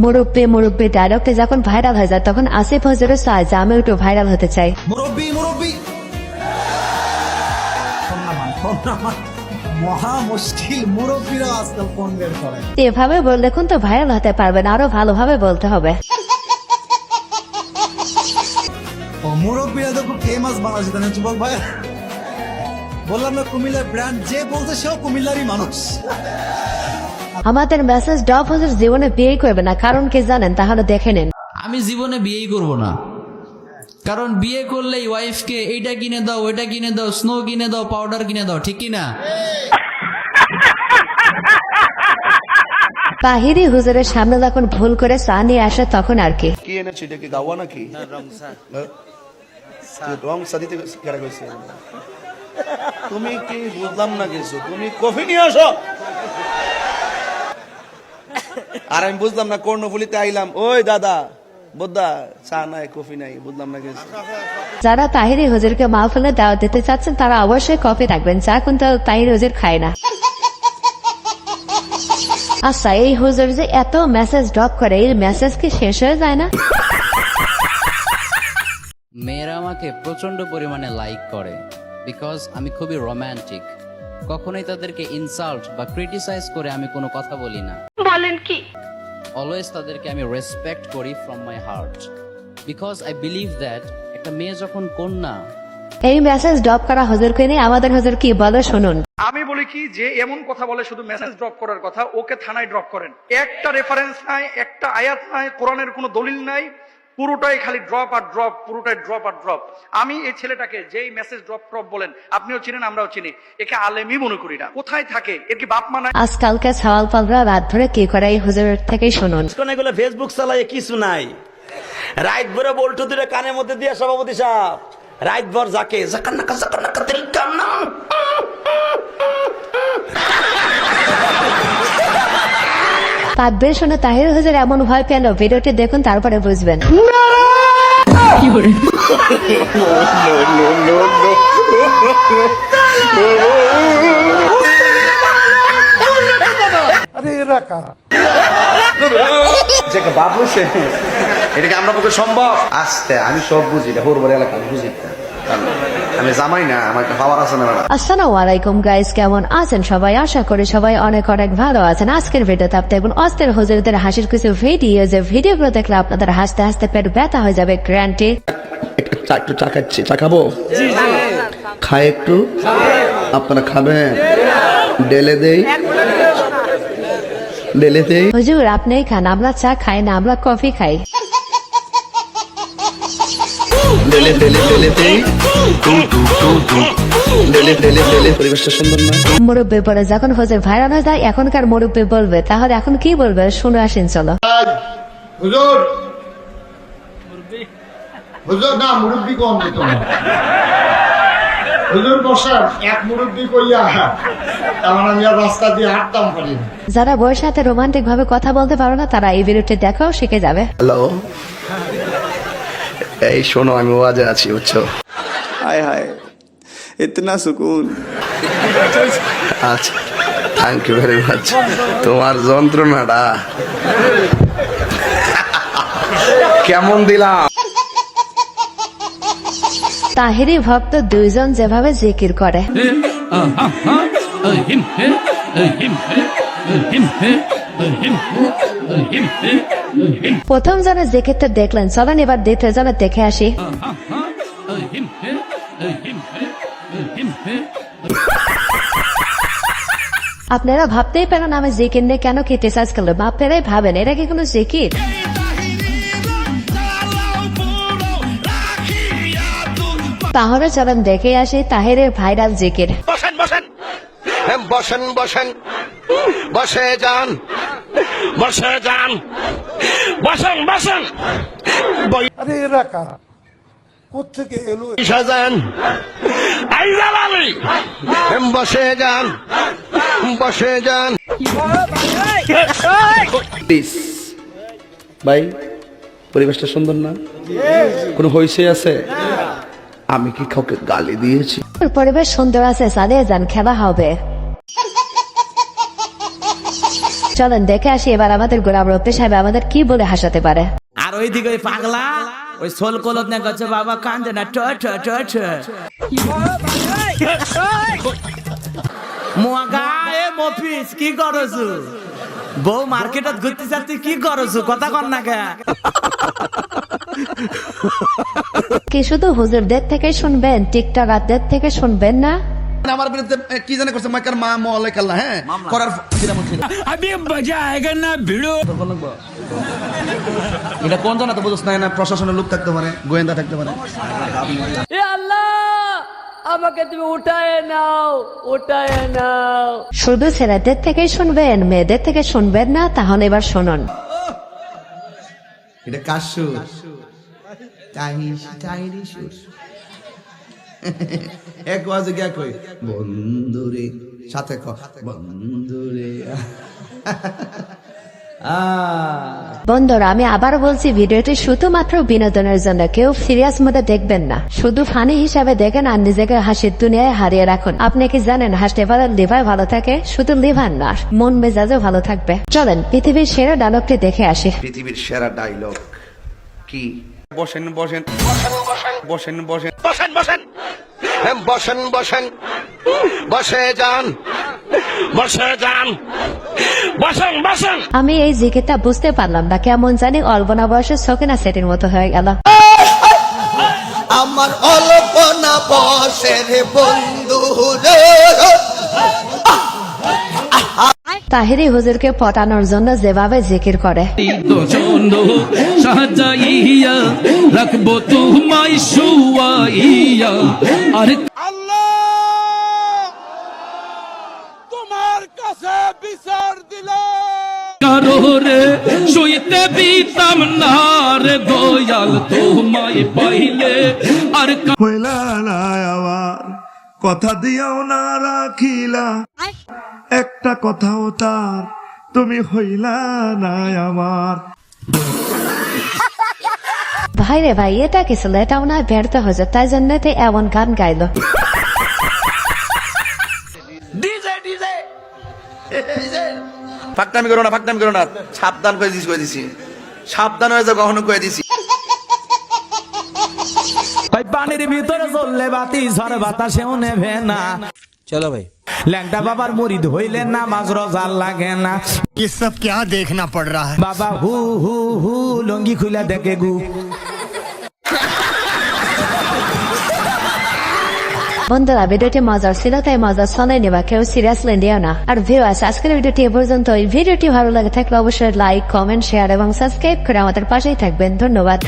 মুরব্বী মুরব্বী ডায়লগটা যখন ভাইরাল হয়ে যায় তখন আসিফ হুজুরের চায় যে আমি একটু ভাইরাল হতে চাই। মুরব্বী মুরব্বী মহা মুশকিল, মুরব্বীরা আজকাল ফোন বের করে। এভাবে বললে কিন্তু ভাইরাল হতে পারবেন, আরো ভালোভাবে বলতে হবে। ও মুরব্বীরা তো খুব ফেমাস বাংলাদেশে, তাই না যুবক ভাই? বললাম না কুমিল্লার ব্র্যান্ড, যে বলতে সেও কুমিল্লারই মানুষ। আমাদের মেসেজ ডব হুজুর জীবনে বিয়ে করবে না, কারণ কি জানেন? তাহলে দেখে নেন। আমি জীবনে বিয়েই করব না, কারণ বিয়ে করলেই ওয়াইফকে এইটা কিনে দাও, ওইটা কিনে দাও, স্নো কিনে দাও, পাউডার কিনে দাও, ঠিক কিনা? তাহিরি হুজুরের সামনে যখন ভুল করে চা নিয়ে আসে তখন আর কি কি এনেছি, এটা কি গাওয়া নাকি? রং সা দিতে কেরা কইছে? তুমি কি বুঝলাম না কিছু, তুমি কফি নিয়ে আসো। আর আমি বুঝলাম না, কর্ণফুলিতে আইলাম, ওই দাদা বোদ্ধা চা নাই কফি নাই, বুঝলাম না কিছু। যারা তাহিরি হুজুরকে মাহফিলে দাওয়াত দিতে চাচ্ছেন তারা অবশ্যই কফি রাখবেন, চা কিন্তু তাহিরি হুজুর খায় না। আচ্ছা, এই হুজুর যে এত মেসেজ ড্রপ করে, এই মেসেজ কি শেষ হয়ে যায় না? মেয়েরা আমাকে প্রচন্ড পরিমাণে লাইক করে বিকজ আমি খুবই রোমান্টিক। কখনোই তাদেরকে ইনসাল্ট বা ক্রিটিসাইজ করে আমি কোনো কথা বলি না। বলেন কি? অলওয়েজ তাদেরকে আমি রেসপেক্ট করি from my heart, because I believe that একটা মেয়ে যখন কন্যা। এই মেসেজ ড্রপ করা হুজুরকে নিয়ে আমাদের হুজুর কি বলে শুনুন। আমি বলি কি, যে এমন কথা বলে শুধু মেসেজ ড্রপ করার কথা, ওকে থানায় ড্রপ করেন। একটা রেফারেন্স নাই, একটা আয়াত নাই, কোরআনের কোনো দলিল নাই, পুরোটাই খালি ড্রপ আর ড্রপ, পুরোটাই ড্রপ আর ড্রপ। আমি এই ছেলেটাকে যেই মেসেজ ড্রপ ড্রপ বলেন, আপনিও চিনেন আমরাও চিনি, একে আলেমই মনে করি না। কোথায় থাকে? এর কি বাপ মা নাই? আজকালকে সওয়াল পালরা রাত ধরে কি করে, এই হুজুরের থেকেই শুনুন। এগুলো ফেসবুক চালায় কিছু নাই, রাইট ভরে বল্টু দুটো কানের মধ্যে দিয়ে সভাপতি সাহেব রাইট ভর যাকে তাকবীর শুনে তাহির হুজুর এমন ভয় পেল, ভিডিওটি দেখুন তারপরে বুঝবেন। বাবু সে এটাকে আমরা পক্ষে সম্ভব? আসতে আমি সব বুঝি, এটা হোরবার এলাকা বুঝি না, আমি জামাই না, আমার খাবার আছে না। আসসালামু আলাইকুম গাইস, কেমন আছেন সবাই? আশা করি সবাই অনেক অনেক ভালো আছেন। আজকের ভিডিওতে আপনি দেখুন অস্থির হুজুরদের হাসির কিছু ভিডিও, যে ভিডিওগুলো দেখলে আপনাদের হাসতে হাসতে পেট ব্যথা হয়ে যাবে। গ্যারান্টি। একটু চা খাচ্ছি, চা খাবো? খাই একটু, আপনারা খাবেন? ডেলে দেই, ডেলে দেই। হুজুর আপনিই খান, আমরা চা খাই না, আমরা কফি খাই। ডেলে ডেলে ডেলে দেই, ডেলে ডেলে ডেলে। পরিবেশটা সুন্দর না? মুরব্বী পরে যখন হুজুর ভাইরাল হয়ে যায়, এখনকার মুরব্বী বলবে, তাহলে এখন কি বলবে শুনে আসেন চলো। হুজুর হুজুর না, মুরব্বী কম দিত না। হুজুর বসার এক মুরব্বী কইয়া তেমন আমি আর রাস্তা দিয়ে হাঁটতাম পারি না। যারা বউয়ের সাথে রোমান্টিক ভাবে কথা বলতে পারো না, তারা এই ভিডিওটি দেখাও শিখে যাবে। হ্যালো, এই শোনো, আমি ওয়াজে আছি, বুঝছো? हाय हाय इतना सुकून। আচ্ছা, থ্যাংক ইউ ভেরি মাচ। তোমার যন্ত্রণাটা কেমন দিলাম? তাহিরি ভক্ত দুইজন যেভাবে জিকির করে, প্রথম জনে জিকিরটা দেখলেন, চলেন এবার দ্বিতীয় জনে দেখে আসি। আপনারা ভাবতেই পারেন আমি জিকির নিয়ে কেন ক্রিটিসাইজ করলাম। আপনারাই ভাবেন এটা কি কোনো জিকির? তাহলে চলেন দেখে আসি তাহিরের ভাইরাল জিকির। বসেন বসেন বসেন বসেন, বসে যান, বসে যান, বসেন বসেন। আরে এরা কারা, কোত্থেকে এলো? সাজান আইজাল আলী, বসে যান, বসে যান। প্লিজ ভাই, পরিবেশটা সুন্দর না? কোনো হইছে আছে? আমি কি কাউকে গালি দিয়েছি? পরিবেশ সুন্দর আছে, চালিয়ে যান, খেলা হবে। চলেন দেখে আসি এবার আমাদের গোলাম রফি সাহেব আমাদের কি বলে হাসাতে পারে। আর ওইদিকে ওই পাগলা ওই সোল কলত না করছে বাবা কান্দে না মফিস কি করছু? বউ মার্কেটত ঘুরতে যাচ্ছি কি করছু? কথা কর না কে? কি শুধু হুজুরদের থেকে শুনবেন, টিকটকারদের থেকে শুনবেন না? আমার বিরুদ্ধে কি জানে করছে মাইকার মা মোয়ালে কাল্লা, হ্যাঁ করার এটা কোন জানা তো বুঝছ না, প্রশাসনের লোক থাকতে পারে, গোয়েন্দা থাকতে পারে। আমাকে তুমি উঠায় নাও। শুধু ছেলেদের থেকে শুনবেন, মেয়েদের থেকে শুনবেন না? তাহলে এবার শুনুন। এটা কার সুর? টাইনি সুর। এক বাজে গিয়া কই বন্ধুরে, সাথে ক বন্ধুরে। বন্ধুরা আমি আবার বলছি, ভিডিওটি শুধুমাত্র বিনোদনের জন্য, কেউ সিরিয়াস মধ্যে দেখবেন না, শুধু ফানি হিসাবে দেখেন আর নিজেকে হাসির দুনিয়ায় হারিয়ে রাখুন। আপনি কি জানেন হাসতে পারলে লিভার ভালো থাকে? শুধু লিভার না, মন মেজাজও ভালো থাকবে। চলেন পৃথিবীর সেরা ডায়লগটি দেখে আসি। পৃথিবীর সেরা ডায়লগ কি? বসেন বসেন বসেন বসেন বসেন বসেন বসেন বসেন বসে যান বসে যান বসেন বসেন। আমি এই জিকিরটা বুঝতে পারলাম না, কেমন জানি অল্পনা বয়সের সকিনা সেটির মতো হয়ে গেল। আমার অল্পনা বয়সের বন্ধু রে। তাহিরি হুজুরকে পটানোর জন্য যেভাবে জিকির করে, রাখবো তোমায় শুয়াইয়া আর তোমার কাছে বিচার দিলাম কারো রে শুইতে দিতাম না রে দয়াল তোমায় পাইলে আর হইলা না আবার কথা দিও না রাখিলা, একটা কথাও তার তুমি হইলা না আমার। ভাই রে ভাই, এটা কি ছিল? এটাও না ব্যর্থ হয়েছে, তাই জন্য তো এমন গান গাইলো। ফাকনামি করো না, ফাকনামি করো না, সাবধান করে দিছি, সাবধান হয়ে যাও, কখনো করে দিছি। পানির ভিতরে চললে বাতি ঝড় বাতাসেও নেবে না। চলো ভাই, ল্যাংটা বাবার মুরিদ হইলে নামাজ রোজা লাগে না। ये सब क्या देखना पड़ रहा है? বাবা হু হু হু লঙ্গি খুলে দেখে গু। বন্ধুরা ভিডিওটি মজার ছিল, তাই মজা শোনে নেবা, কেউ সিরিয়াসলি নিও না। আর ভিউয়ার্স আজকের ভিডিওটি এ পর্যন্ত। এই ভিডিওটি ভালো লাগে থাকলে অবশ্যই লাইক, কমেন্ট, শেয়ার এবং সাবস্ক্রাইব করে আমাদের পাশেই থাকবেন। ধন্যবাদ।